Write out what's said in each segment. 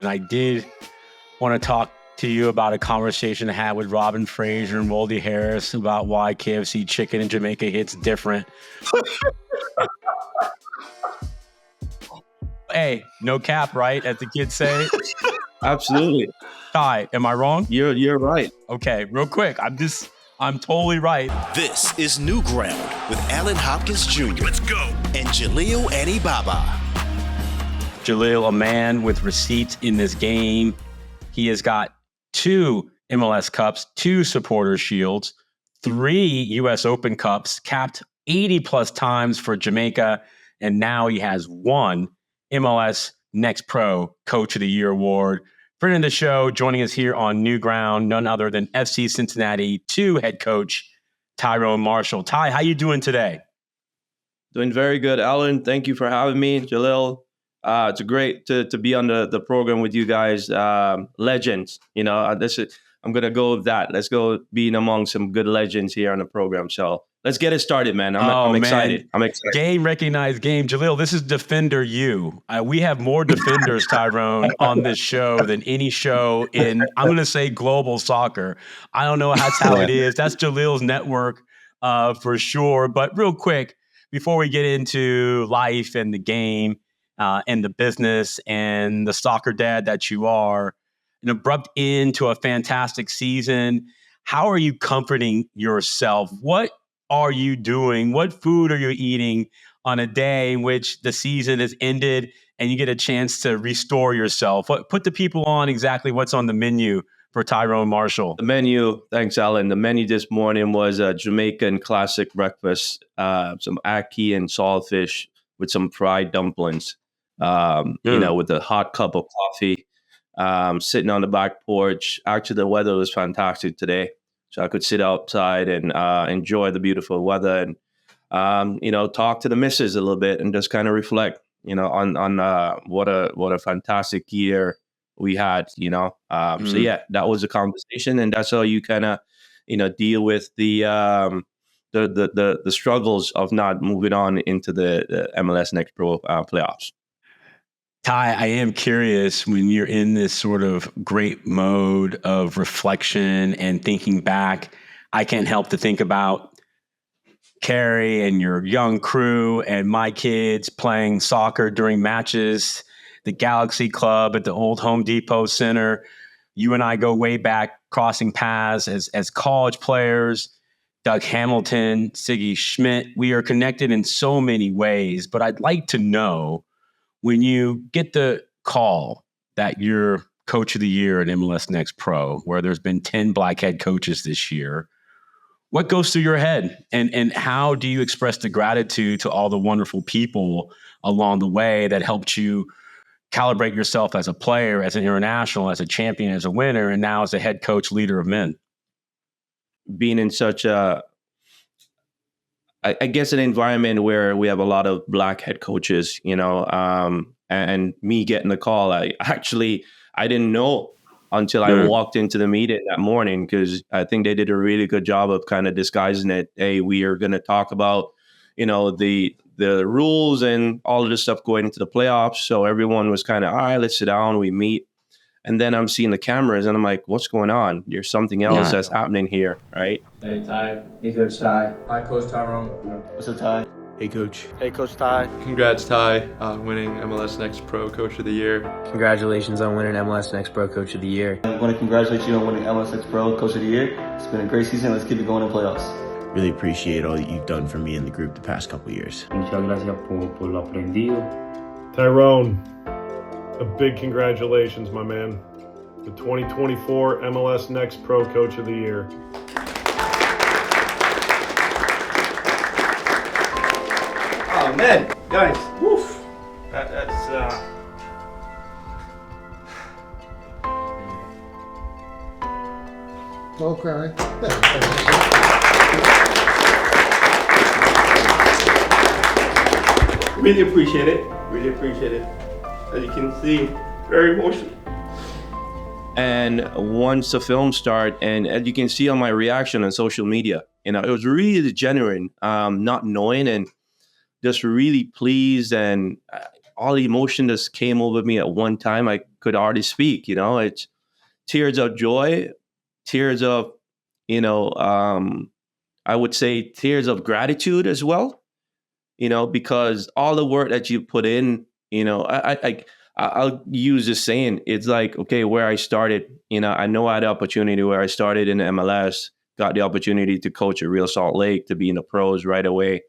And I did want to talk to you about a conversation I had with Robin Fraser and Woldy Harris about why KFC chicken in Jamaica hits different. Hey, no cap, right? As the kids say. Absolutely. Ty, am I wrong? You're right. Okay, real quick. I'm totally right. This is New Ground with Allen Hopkins Jr. Let's go. And Jalil Anibaba. Jalil, a man with receipts in this game. He has got 2 MLS Cups, 2 Supporter Shields, 3 U.S. Open Cups, capped 80 plus times for Jamaica, and now he has 1 MLS Next Pro Coach of the Year award. Friend of the show, joining us here on New Ground, none other than FC Cincinnati 2 head coach Tyrone Marshall. Ty, how you doing today? Doing very good, Allen. Thank you for having me, Jalil. It's great to be on the program with you guys. Legends, I'm going to go with that. Let's go being among some good legends here on the program. So let's get it started, man. I'm excited. I'm excited. Game recognized game. Jalil, this is Defender U. We have more defenders, Tyrone, on this show than any show in, I'm going to say, global soccer. I don't know how it is. That's Jalil's network for sure. But real quick, before we get into life and the game and the business and the soccer dad that you are, an abrupt end to a fantastic season. How are you comforting yourself? What are you doing? What food are you eating on a day in which the season has ended and you get a chance to restore yourself? Put the people on exactly what's on the menu for Tyrone Marshall. The menu, thanks, Alan. The menu this morning was a Jamaican classic breakfast, some ackee and saltfish with some fried dumplings, with a hot cup of coffee. Sitting on the back porch. Actually, the weather was fantastic today, so I could sit outside and enjoy the beautiful weather and talk to the missus a little bit and just kind of reflect, on what a fantastic year we had. So yeah, that was a conversation, and that's how you kind of deal with the struggles of not moving on into the MLS Next Pro playoffs. Ty, I am curious, when you're in this sort of great mode of reflection and thinking back, I can't help to think about Carrie and your young crew and my kids playing soccer during matches, the Galaxy Club at the old Home Depot Center. You and I go way back, crossing paths as college players. Doug Hamilton, Siggy Schmidt. We are connected in so many ways, but I'd like to know, when you get the call that you're coach of the year at MLS Next Pro, where there's been 10 black head coaches this year, what goes through your head? And how do you express the gratitude to all the wonderful people along the way that helped you calibrate yourself as a player, as an international, as a champion, as a winner, and now as a head coach, leader of men? Being in such I guess an environment where we have a lot of black head coaches, and me getting the call, I didn't know until I walked into the meeting that morning, because I think they did a really good job of kind of disguising it. Hey, we are going to talk about, the rules and all of this stuff going into the playoffs. So everyone was kind of, all right, let's sit down, we meet. And then I'm seeing the cameras and I'm like, what's going on? There's something else that's happening here, right? Hey, Ty. Hey, Coach Ty. Hi, Coach Tyrone. What's up, Ty? Hey, Coach. Hey, Coach Ty. Congrats, Ty, on winning MLS Next Pro Coach of the Year. Congratulations on winning MLS Next Pro Coach of the Year. I want to congratulate you on winning MLS Next Pro Coach of the Year. It's been a great season. Let's keep it going in playoffs. Really appreciate all that you've done for me and the group the past couple of years. Muchas gracias por lo aprendido. Tyrone, a big congratulations, my man. The 2024 MLS Next Pro Coach of the Year. Oh man, guys, woof. That's Don't cry. Really appreciate it. Really appreciate it. As you can see, very emotional. And once the film started, and as you can see on my reaction on social media, it was really genuine, not knowing and just really pleased, and all the emotion just came over me at one time. I could hardly speak. It's tears of joy, tears of, I would say tears of gratitude as well, because all the work that you put in, I'll use this saying. It's like, okay, where I started, I know I had the opportunity where I started in the MLS, got the opportunity to coach at Real Salt Lake, to be in the pros right away.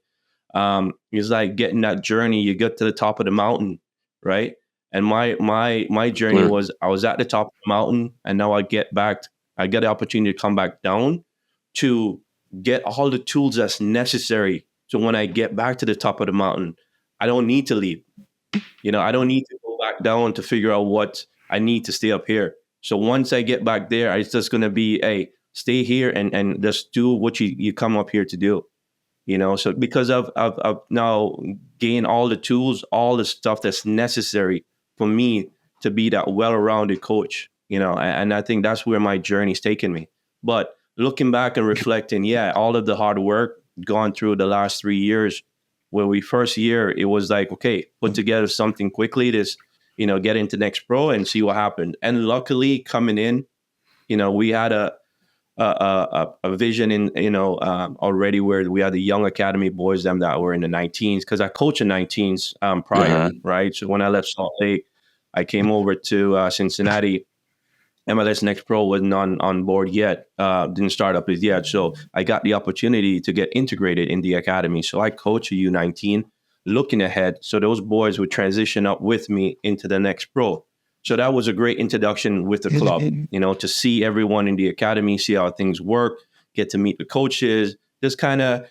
It's like getting that journey. You get to the top of the mountain, right? And my journey was, I was at the top of the mountain, and now I get the opportunity to come back down to get all the tools that's necessary. So when I get back to the top of the mountain, I don't need to leave. I don't need to go back down to figure out what I need to stay up here. So once I get back there, it's just going to be, hey, stay here and just do what you come up here to do. So because I've now gained all the tools, all the stuff that's necessary for me to be that well-rounded coach, and I think that's where my journey's taken me. But looking back and reflecting, all of the hard work gone through the last 3 years, where we first year, it was like, okay, put together something quickly, get into Next Pro and see what happened. And luckily coming in, we had a vision in, already where we had the young academy boys, them that were in the 19s, because I coached in 19s prior, right? So when I left Salt Lake, I came over to Cincinnati. MLS Next Pro wasn't on board yet, didn't start up as yet. So I got the opportunity to get integrated in the academy. So I coach a U19 looking ahead. So those boys would transition up with me into the Next Pro. So that was a great introduction with the club, to see everyone in the academy, see how things work, get to meet the coaches, just kind of,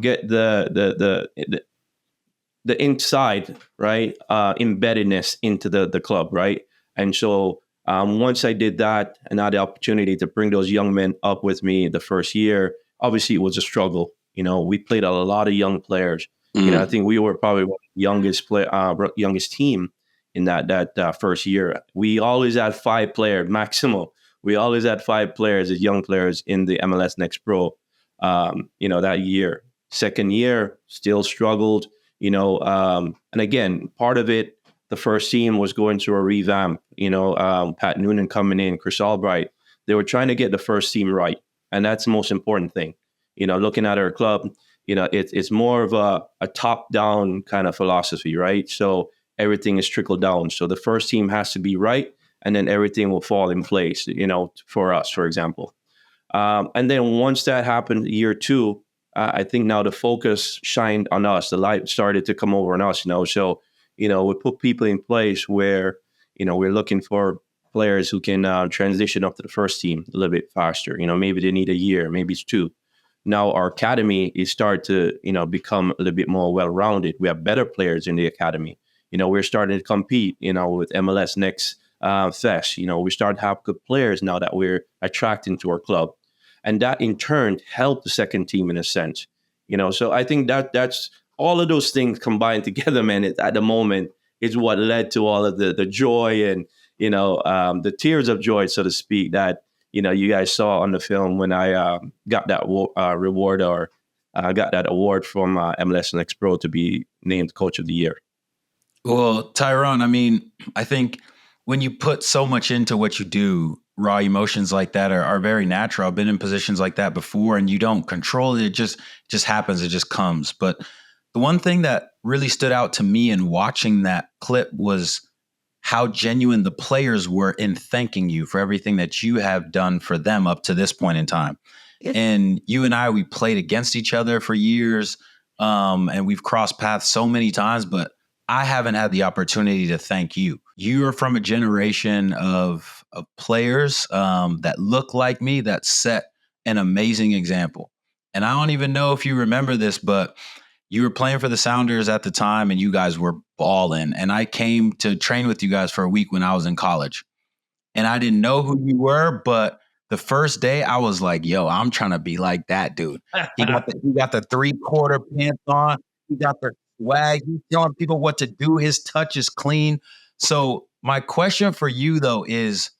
get the inside, right, embeddedness into the club, right? And so once I did that and had the opportunity to bring those young men up with me the first year, obviously it was a struggle. We played a lot of young players. I think we were probably one of the youngest team in that first year. We always had 5 players maximum. We always had 5 players as young players in the MLS Next Pro. That year. Second year, still struggled. And again, part of it, the first team was going through a revamp. Pat Noonan coming in, Chris Albright. They were trying to get the first team right, and that's the most important thing. Looking at our club, it's more of a top-down kind of philosophy, right? So everything is trickled down. So the first team has to be right, and then everything will fall in place, for us, for example. And then once that happened, year 2, I think now the focus shined on us. The light started to come over on us, So, we put people in place where, we're looking for players who can transition up to the first team a little bit faster. Maybe they need a year, maybe it's 2. Now our academy is starting to, become a little bit more well-rounded. We have better players in the academy. We're starting to compete, with MLS Next Fest. We start to have good players now that we're attracting to our club. And that in turn helped the second team in a sense. So I think that's all of those things combined together, man, at the moment is what led to all of the joy and, the tears of joy, so to speak, that, you guys saw on the film when I got that reward or got that award from MLS Next Pro to be named Coach of the Year. Well, Tyrone, I think when you put so much into what you do, raw emotions like that are very natural. I've been in positions like that before, and you don't control it. It just happens. It just comes. But the one thing that really stood out to me in watching that clip was how genuine the players were in thanking you for everything that you have done for them up to this point in time. And you and I, we played against each other for years, and we've crossed paths so many times, but I haven't had the opportunity to thank you. You are from a generation of players that look like me, that set an amazing example. And I don't even know if you remember this, but you were playing for the Sounders at the time, and you guys were balling. And I came to train with you guys for a week when I was in college. And I didn't know who you were, but the first day I was like, yo, I'm trying to be like that dude. He got the 3/4 pants on. He got the swag. He's telling people what to do. His touch is clean. So my question for you, though, is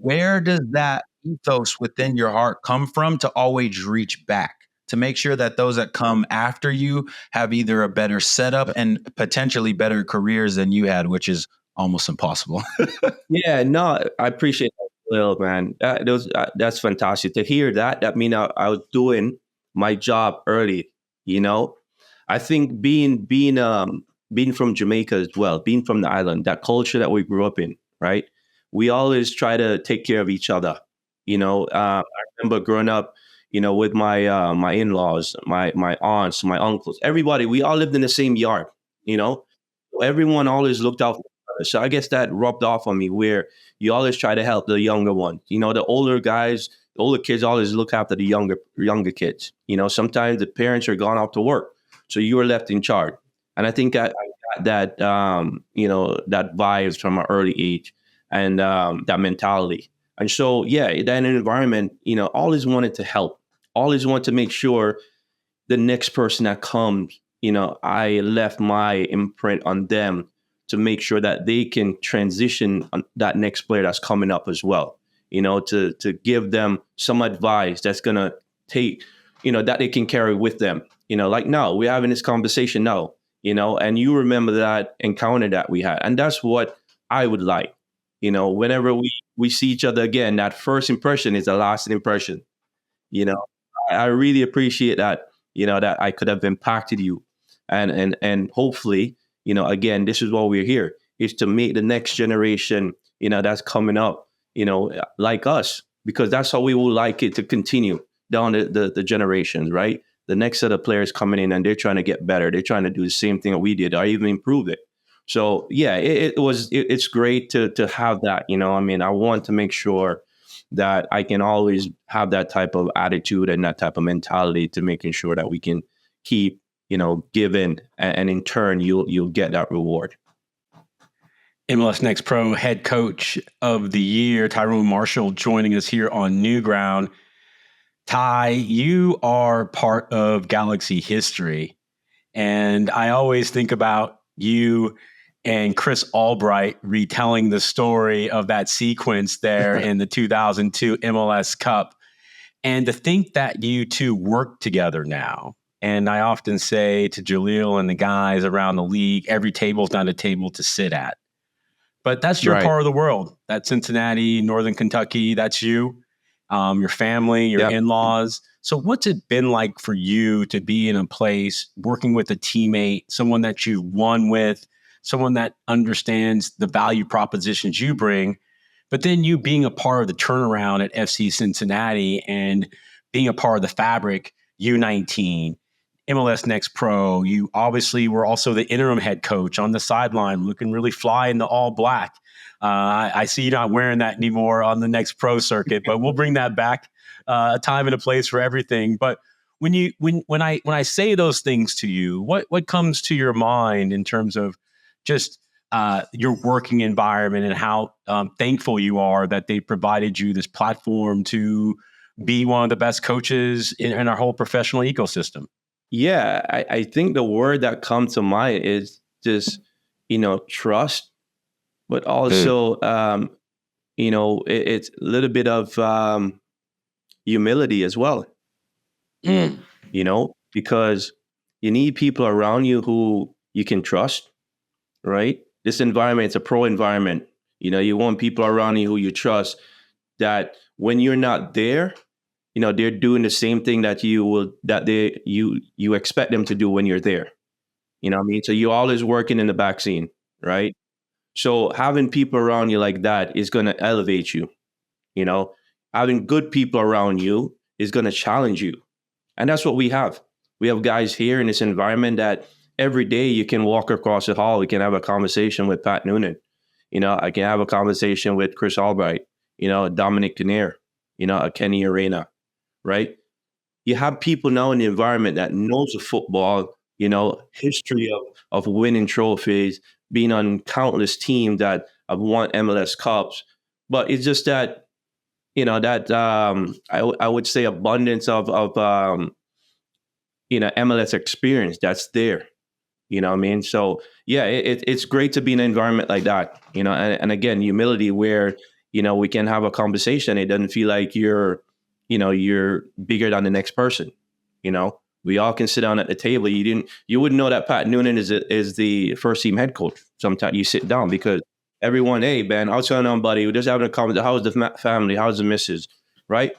where does that ethos within your heart come from to always reach back, to make sure that those that come after you have either a better setup and potentially better careers than you had, which is almost impossible. Yeah, no, I appreciate that, Lil, man. That's fantastic to hear that. That mean I was doing my job early. You know, I think being from Jamaica as well, being from the island, that culture that we grew up in, right? We always try to take care of each other. I remember growing up, with my in-laws, my aunts, my uncles, everybody. We all lived in the same yard. You know, everyone always looked out for each other. So I guess that rubbed off on me, where you always try to help the younger one. The older guys, the older kids always look after the younger kids. Sometimes the parents are gone out to work, so you are left in charge. And I think I got that that vibes from an early age, and that mentality. And so yeah, that environment, always wanted to help, always want to make sure the next person that comes, I left my imprint on them to make sure that they can transition on that next player that's coming up as well. To give them some advice that's gonna take, that they can carry with them. Like now we're having this conversation now, and you remember that encounter that we had, and that's what I would like. Whenever we see each other again, that first impression is a lasting impression. I really appreciate that. That I could have impacted you, and hopefully, again, this is why we're here, is to make the next generation, that's coming up, like us, because that's how we would like it to continue down the generations, right? The next set of players coming in, and they're trying to get better. They're trying to do the same thing that we did, or even improve it. So yeah, it's great to have that. I want to make sure that I can always have that type of attitude and that type of mentality to making sure that we can keep, giving, and in turn, you'll get that reward. MLS Next Pro Head Coach of the Year, Tyrone Marshall, joining us here on New Ground. Ty, you are part of Galaxy history, and I always think about you and Chris Albright retelling the story of that sequence there in the 2002 MLS Cup. And to think that you two work together now. And I often say to Jalil and the guys around the league, every table is not a table to sit at. But that's your part of the world. That's Cincinnati, Northern Kentucky. That's you, your family, your in-laws. So what's it been like for you to be in a place working with a teammate, someone that you won with, someone that understands the value propositions you bring, but then you being a part of the turnaround at FC Cincinnati and being a part of the fabric, U19, MLS Next Pro. You obviously were also the interim head coach on the sideline, looking really fly in the all black. I see you not wearing that anymore on the Next Pro circuit, but we'll bring that back. A time and a place for everything. But when I say those things to you, what comes to your mind in terms of just your working environment and how thankful you are that they provided you this platform to be one of the best coaches in our whole professional ecosystem? Yeah, I think the word that comes to mind is just, trust, but also, it's a little bit of humility as well, because you need people around you who you can trust, right? This environment, it's a pro environment. You want people around you who you trust, that when you're not there, they're doing the same thing that you expect them to do when you're there. So you're always working in the back scene, right? So having people around you like that is going to elevate you. Having good people around you is going to challenge you. And that's what we have. We have guys here in this environment that every day you can walk across the hall. We can have a conversation with Pat Noonan. I can have a conversation with Chris Albright, Dominic Kinnear, Kenny Arena, right? You have people now in the environment that knows the football, history of winning trophies, being on countless teams that have won MLS Cups. But it's just that, I would say abundance of MLS experience that's there. So yeah, it's great to be in an environment like that, and again, humility, where, we can have a conversation. It doesn't feel like you're bigger than the next person. We all can sit down at the table. You wouldn't know that Pat Noonan is the first team head coach. Sometimes you sit down because everyone, hey, man, how's going on, buddy? We're just having a conversation. How's the family? How's the missus? Right?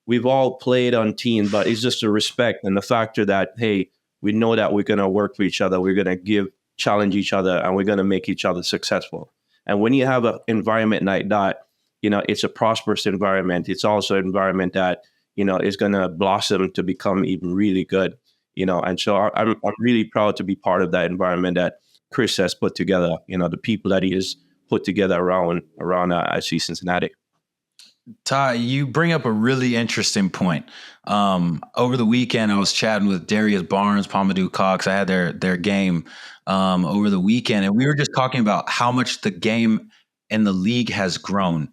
We've all played on teams, but it's just the respect and the factor that, hey, we know that we're going to work for each other. We're going to challenge each other, and we're going to make each other successful. And when you have an environment like that, it's a prosperous environment. It's also an environment that, is going to blossom to become even really good, And so I'm really proud to be part of that environment that Chris has put together, the people that he has put together around FC Cincinnati. Ty, you bring up a really interesting point. Over the weekend, I was chatting with Darius Barnes, Pamadou Cox. I had their game over the weekend, and we were just talking about how much the game and the league has grown.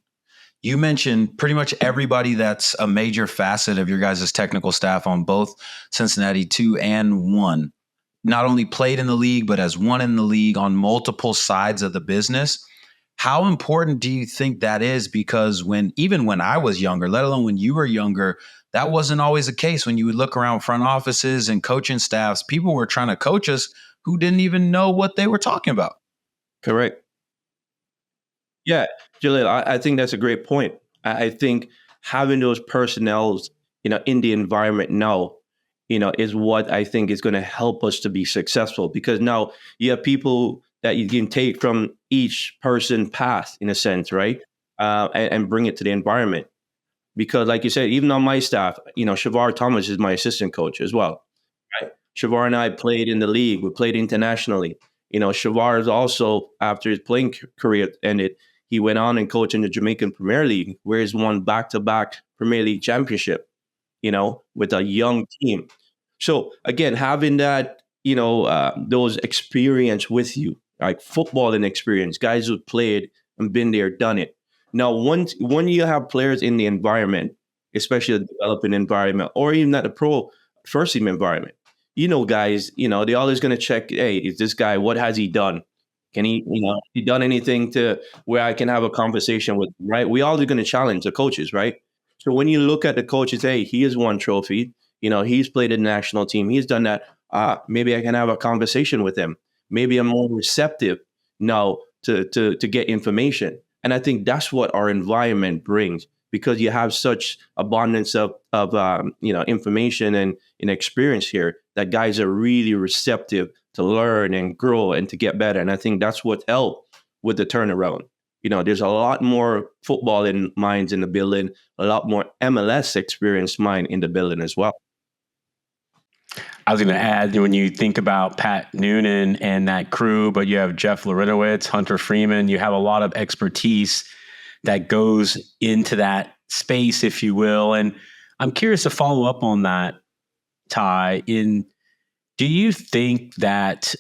You mentioned pretty much everybody that's a major facet of your guys' technical staff on both Cincinnati 2 and 1, not only played in the league, but has won in the league on multiple sides of the business. How important do you think that is? Because even when I was younger, let alone when you were younger, that wasn't always the case. When you would look around front offices and coaching staffs, people were trying to coach us who didn't even know what they were talking about. Correct. Yeah, Jalil, I think that's a great point. I think having those personnel, in the environment now, is what I think is going to help us to be successful, because now you have people that you can take from each person path, in a sense, right? And bring it to the environment. Because like you said, even on my staff, Shavar Thomas is my assistant coach as well, right? Shavar and I played in the league. We played internationally. Shavar is also, after his playing career ended, he went on and coached in the Jamaican Premier League, where he's won back-to-back Premier League championship, with a young team. So again, having that, those experience with you, like footballing experience, guys who played and been there, done it. Now, when you have players in the environment, especially the developing environment, or even at the pro first team environment, guys, they're always going to check, hey, is this guy, what has he done? Can he, he done anything to where I can have a conversation with him, right? We all are going to challenge the coaches, right? So when you look at the coaches, hey, he has won trophy, he's played in the national team, he's done that. Maybe I can have a conversation with him. Maybe I'm more receptive now to get information. And I think that's what our environment brings, because you have such abundance of information and experience here that guys are really receptive to learn and grow and to get better. And I think that's what helped with the turnaround. There's a lot more football minds in the building, a lot more MLS experienced mind in the building as well. I was going to add, when you think about Pat Noonan and that crew, but you have Jeff Loritowitz, Hunter Freeman, you have a lot of expertise that goes into that space, if you will. And I'm curious to follow up on that, Ty. Do you think that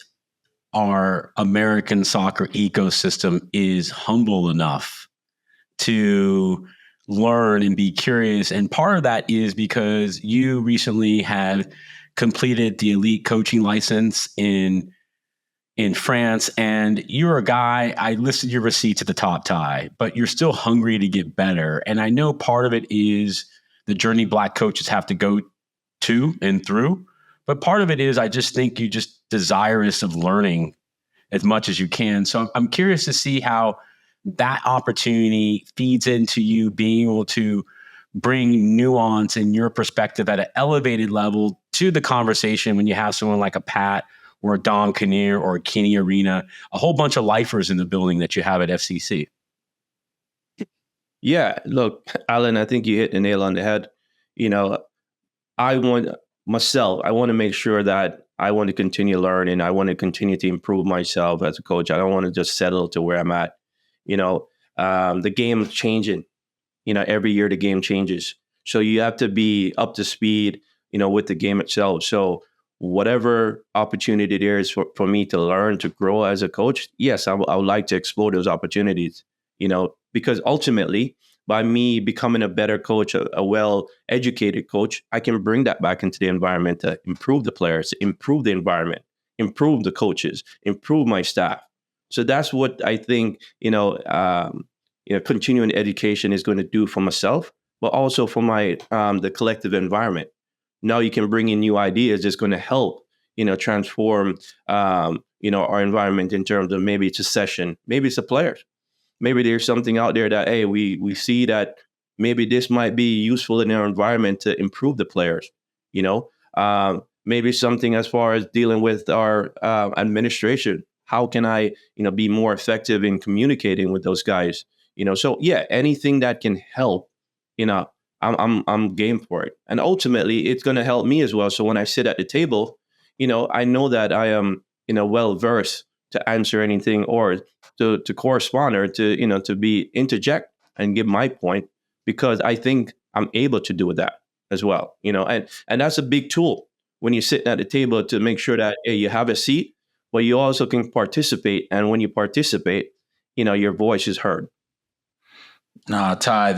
our American soccer ecosystem is humble enough to learn and be curious? And part of that is because you recently had completed the elite coaching license in France, and you're a guy, I listed your receipts at the top, Ty, but you're still hungry to get better. And I know part of it is the journey Black coaches have to go to and through, but part of it is I just think you're just desirous of learning as much as you can. So I'm curious to see how that opportunity feeds into you being able to bring nuance and your perspective at an elevated level to the conversation when you have someone like a Pat or a Dom Kinnear or a Kenny Arena, a whole bunch of lifers in the building that you have at FCC. Yeah, look, Allen, I think you hit the nail on the head. I want to make sure that I want to continue learning. I want to continue to improve myself as a coach. I don't want to just settle to where I'm at. The game is changing. Every year the game changes. So you have to be up to speed, with the game itself. So whatever opportunity there is for me to learn, to grow as a coach, yes, I would like to explore those opportunities, because ultimately by me becoming a better coach, a well-educated coach, I can bring that back into the environment to improve the players, improve the environment, improve the coaches, improve my staff. So that's what I think, continuing education is going to do for myself, but also for my the collective environment. Now you can bring in new ideas that's going to help, transform, our environment in terms of maybe it's a session, maybe it's the players. maybe there's something out there that, hey, we see that maybe this might be useful in our environment to improve the players, you know. Maybe something as far as dealing with our administration. How can I, be more effective in communicating with those guys? So yeah, anything that can help, I'm game for it. And ultimately, it's going to help me as well. So when I sit at the table, I know that I am, well versed to answer anything or to correspond or to be interject and give my point, because I think I'm able to do that as well. And that's a big tool when you're sitting at the table, to make sure that, hey, you have a seat, but you also can participate. And when you participate, your voice is heard. Nah, Ty,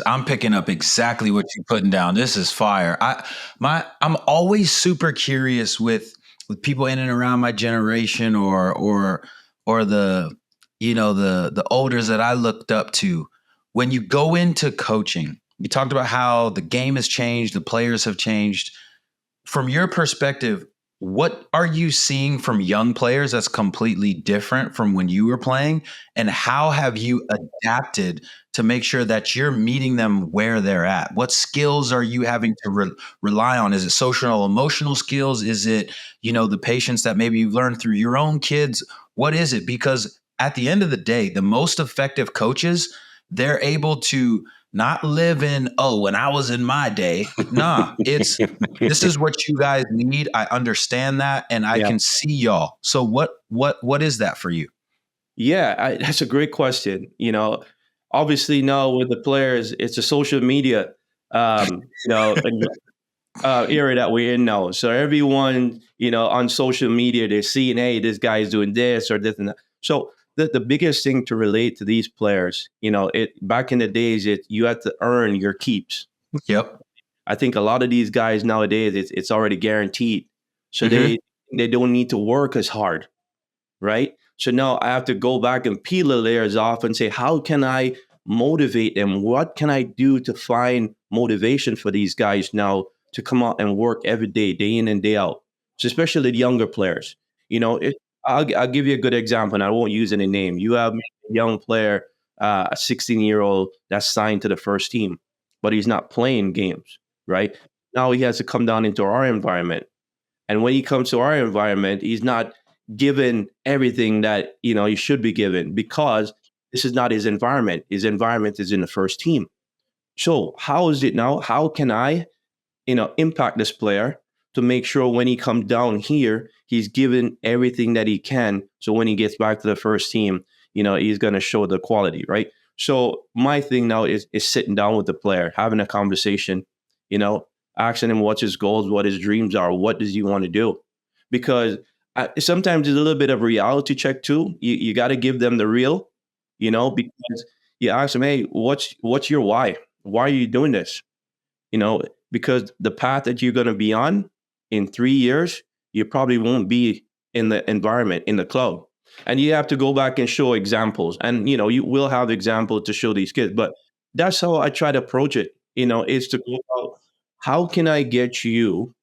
I'm picking up exactly what you're putting down. This is fire. I'm always super curious with people in and around my generation or the, the elders that I looked up to. When you go into coaching, you talked about how the game has changed, the players have changed. From your perspective, what are you seeing from young players that's completely different from when you were playing? And how have you adapted to make sure that you're meeting them where they're at? What skills are you having to rely on? Is it social, emotional skills? Is it, the patience that maybe you've learned through your own kids? What is it? Because at the end of the day, the most effective coaches, they're able to not live in, when I was in my day. Nah, this is what you guys need. I understand that, and I can see y'all. So what is that for you? Yeah, that's a great question. Obviously now with the players, it's a social media, area that we're in now. So everyone, on social media, they're seeing, hey, this guy is doing this or this and that. So the biggest thing to relate to these players, back in the days, you had to earn your keeps. Yep. I think a lot of these guys nowadays, it's already guaranteed. So they don't need to work as hard, right? So now I have to go back and peel the layers off and say, how can I motivate them? What can I do to find motivation for these guys now to come out and work every day, day in and day out? So especially the younger players. I'll give you a good example, and I won't use any name. You have a young player, a 16-year-old that's signed to the first team, but he's not playing games, right? Now he has to come down into our environment. And when he comes to our environment, he's not given everything that, he should be given, because this is not his environment. His environment is in the first team. So how is it now? How can I, impact this player to make sure when he comes down here, he's given everything that he can. So when he gets back to the first team, he's going to show the quality, right? So my thing now is sitting down with the player, having a conversation, asking him what's his goals, what his dreams are, what does he want to do? Because sometimes there's a little bit of reality check too. You got to give them the real, because you ask them, hey, what's your why? Why are you doing this? Because the path that you're going to be on in 3 years, you probably won't be in the environment, in the club. And you have to go back and show examples. And, you will have examples to show these kids. But that's how I try to approach it, is to go out, how can I get you,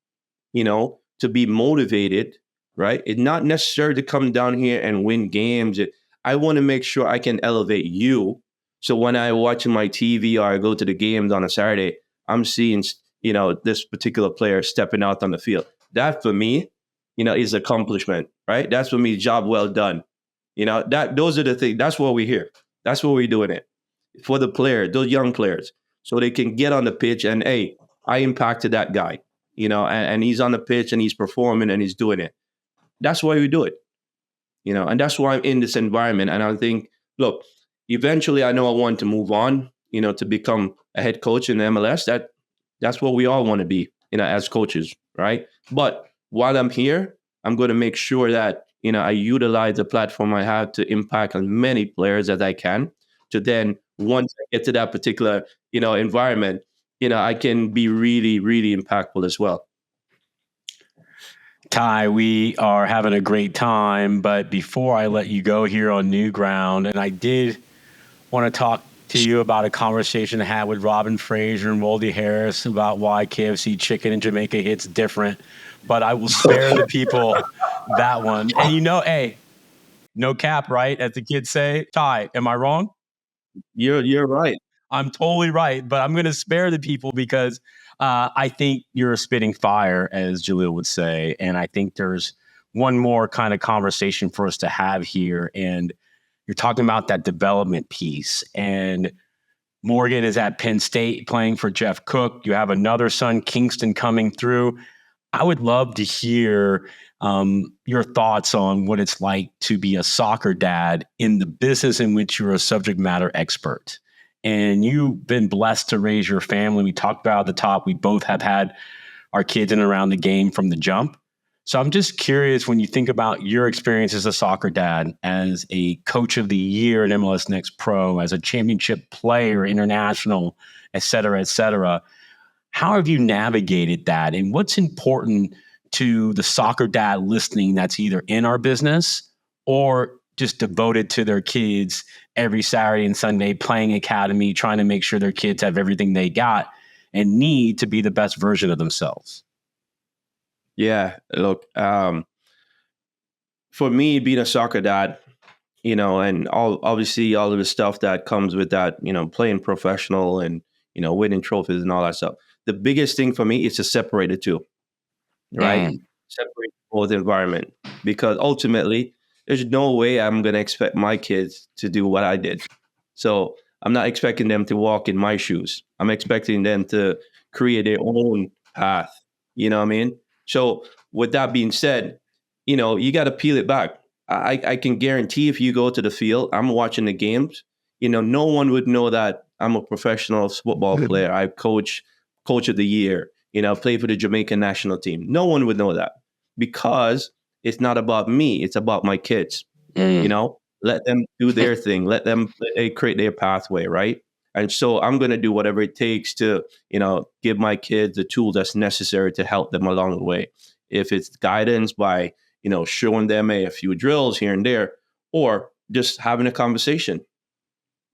to be motivated, right? It's not necessary to come down here and win games. I want to make sure I can elevate you. So when I watch my TV or I go to the games on a Saturday, I'm seeing, this particular player stepping out on the field. That for me, is accomplishment, right? That's for me, job well done. Those are the things. That's what we're here. That's what we're doing it for the player, those young players, so they can get on the pitch and, hey, I impacted that guy, and he's on the pitch and he's performing and he's doing it. That's why we do it, and that's why I'm in this environment. And I think, look, eventually I know I want to move on, to become a head coach in the MLS. That's what we all want to be, as coaches, right? But while I'm here, I'm going to make sure that, I utilize the platform I have to impact as many players as I can, to then, once I get to that particular, environment, I can be really, really impactful as well. Ty, we are having a great time, but before I let you go here on New Ground, and I did want to talk to you about a conversation I had with Robin Fraser and Woldy Harris about why KFC chicken in Jamaica hits different, but I will spare the people that one. And hey, no cap, right? As the kids say. Ty, am I wrong? You're right. I'm totally right, but I'm going to spare the people because I think you're a spitting fire, as Jalil would say. And I think there's one more kind of conversation for us to have here. And you're talking about that development piece. And Morgan is at Penn State playing for Jeff Cook. You have another son, Kingston, coming through. I would love to hear your thoughts on what it's like to be a soccer dad in the business in which you're a subject matter expert. And you've been blessed to raise your family. We talked about at the top, we both have had our kids in and around the game from the jump. So I'm just curious, when you think about your experience as a soccer dad, as a coach of the year in MLS Next Pro, as a championship player, international, et cetera, how have you navigated that? And what's important to the soccer dad listening that's either in our business or just devoted to their kids every Saturday and Sunday, playing academy, trying to make sure their kids have everything they got and need to be the best version of themselves? Yeah, look, for me, being a soccer dad, and obviously all of the stuff that comes with that, playing professional and, winning trophies and all that stuff. The biggest thing for me is to separate the two, right? Separate both environment, because ultimately there's no way I'm going to expect my kids to do what I did. So I'm not expecting them to walk in my shoes. I'm expecting them to create their own path. You know what I mean? So with that being said, you got to peel it back. I can guarantee if you go to the field, I'm watching the games, no one would know that I'm a professional football player. I coach of the year, play for the Jamaican national team. No one would know that, because it's not about me. It's about my kids. Let them do their thing. Let them create their pathway, right? And so I'm going to do whatever it takes to, give my kids the tool that's necessary to help them along the way. If it's guidance by, showing them a few drills here and there, or just having a conversation,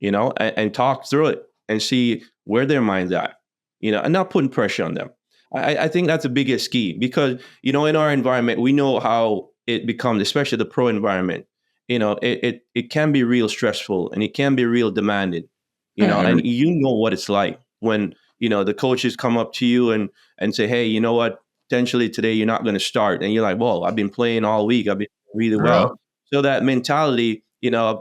and talk through it and see where their mind's at, and not putting pressure on them. I think that's the biggest key, because, in our environment, we know how it becomes, especially the pro environment. It can be real stressful and it can be real demanding, and what it's like when, the coaches come up to you and say, hey, you know what, potentially today you're not going to start. And you're like, well, I've been playing all week. I've been really well. So that mentality,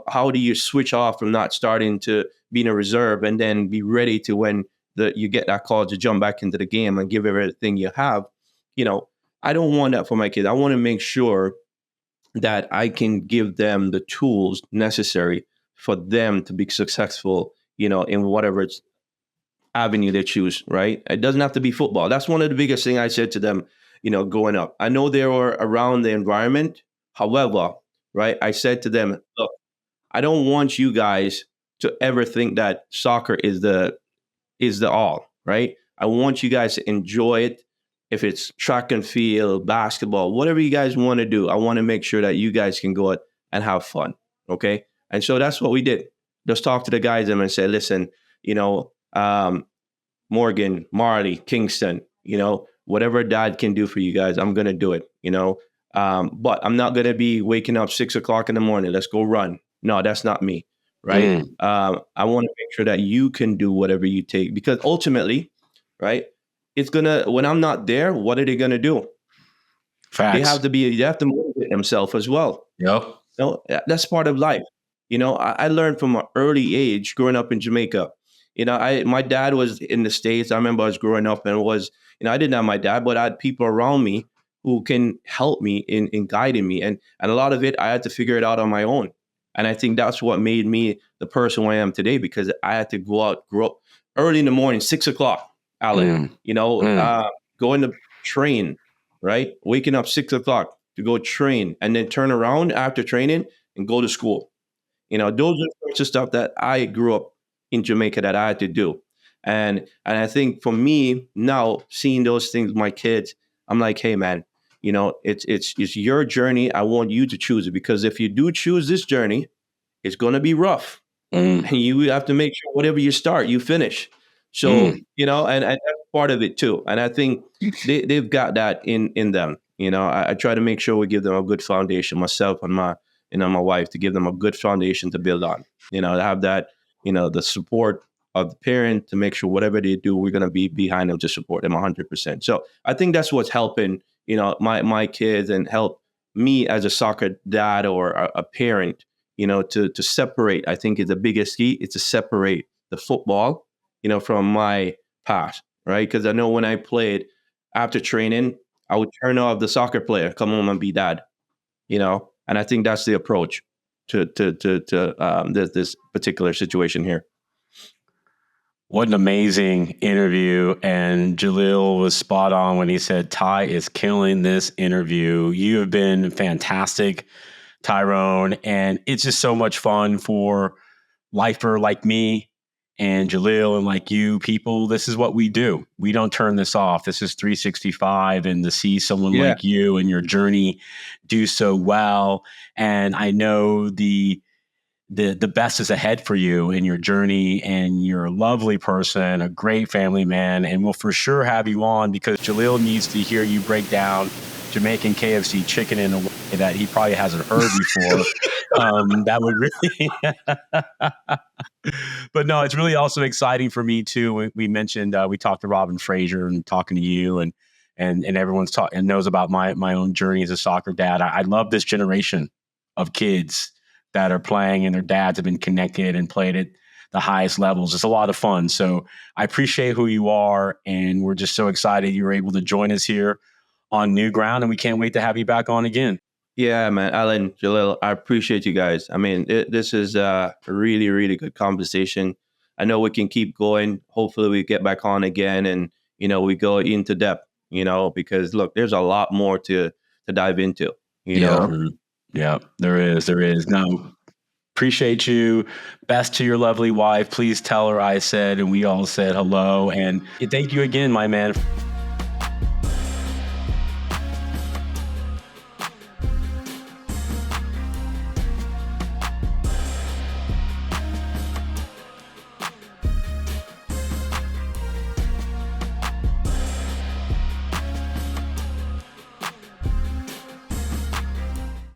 how do you switch off from not starting to being a reserve and then be ready to when you get that call to jump back into the game and give everything you have? I don't want that for my kids. I want to make sure that I can give them the tools necessary for them to be successful, in whatever avenue they choose, right? It doesn't have to be football. That's one of the biggest things I said to them, growing up. I know they were around the environment. However, right, I said to them, look, I don't want you guys to ever think that soccer is the all, right? I want you guys to enjoy it. If it's track and field, basketball, whatever you guys want to do, I want to make sure that you guys can go out and have fun, okay? And so that's what we did. Just talk to the guys and say, listen, Morgan, Marley, Kingston, whatever dad can do for you guys, I'm going to do it, but I'm not going to be waking up 6 o'clock in the morning. Let's go run. No, that's not me, right? I want to make sure that you can do whatever you take, because ultimately, right, when I'm not there, what are they going to do? Facts. They have to motivate themselves as well. Yep. That's part of life. I learned from an early age growing up in Jamaica. My dad was in the States. I remember I was growing up and I didn't have my dad, but I had people around me who can help me in guiding me. And a lot of it, I had to figure it out on my own. And I think that's what made me the person I am today, because I had to go up early in the morning, 6 o'clock, Allen, going to train, right? Waking up 6 o'clock to go train and then turn around after training and go to school. Those are the sorts of stuff that I grew up in Jamaica that I had to do. And I think for me now, seeing those things with my kids, I'm like, hey man, it's your journey. I want you to choose it, because if you do choose this journey, it's going to be rough. And you have to make sure whatever you start, you finish. So, and that's part of it too. And I think they've got that in them. I try to make sure we give them a good foundation, myself and my wife, to give them a good foundation to build on, to have that the support of the parent to make sure whatever they do, we're going to be behind them to support them 100%. So I think that's what's helping, my kids and help me as a soccer dad or a parent, to separate. I think is the biggest key is to separate the football, from my past, right? Because I know when I played after training, I would turn off the soccer player, come home and be dad, and I think that's the approach to this particular situation here. What an amazing interview. And Jalil was spot on when he said, Ty is killing this interview. You have been fantastic, Tyrone. And it's just so much fun for lifer like me and Jalil and like you people. This is what we do. We don't turn this off. This is 365. And to see someone like you and your journey do so well. And I know the best is ahead for you in your journey, and you're a lovely person, a great family man, and we'll for sure have you on because Jalil needs to hear you break down Jamaican KFC chicken in a way that he probably hasn't heard before. That would really, but no, it's really also exciting for me too. We mentioned, we talked to Robin Fraser and talking to you and everyone's talking and knows about my own journey as a soccer dad. I love this generation of kids that are playing and their dads have been connected and played at the highest levels. It's a lot of fun. So I appreciate who you are. And we're just so excited you were able to join us here on New Ground. And we can't wait to have you back on again. Yeah, man. Allen, Jalil, I appreciate you guys. I mean, this is a really, really good conversation. I know we can keep going. Hopefully we get back on again and, we go into depth, because look, there's a lot more to dive into, know. Yeah, there is. No, appreciate you. Best to your lovely wife. Please tell her I said, and we all said hello. And thank you again, my man.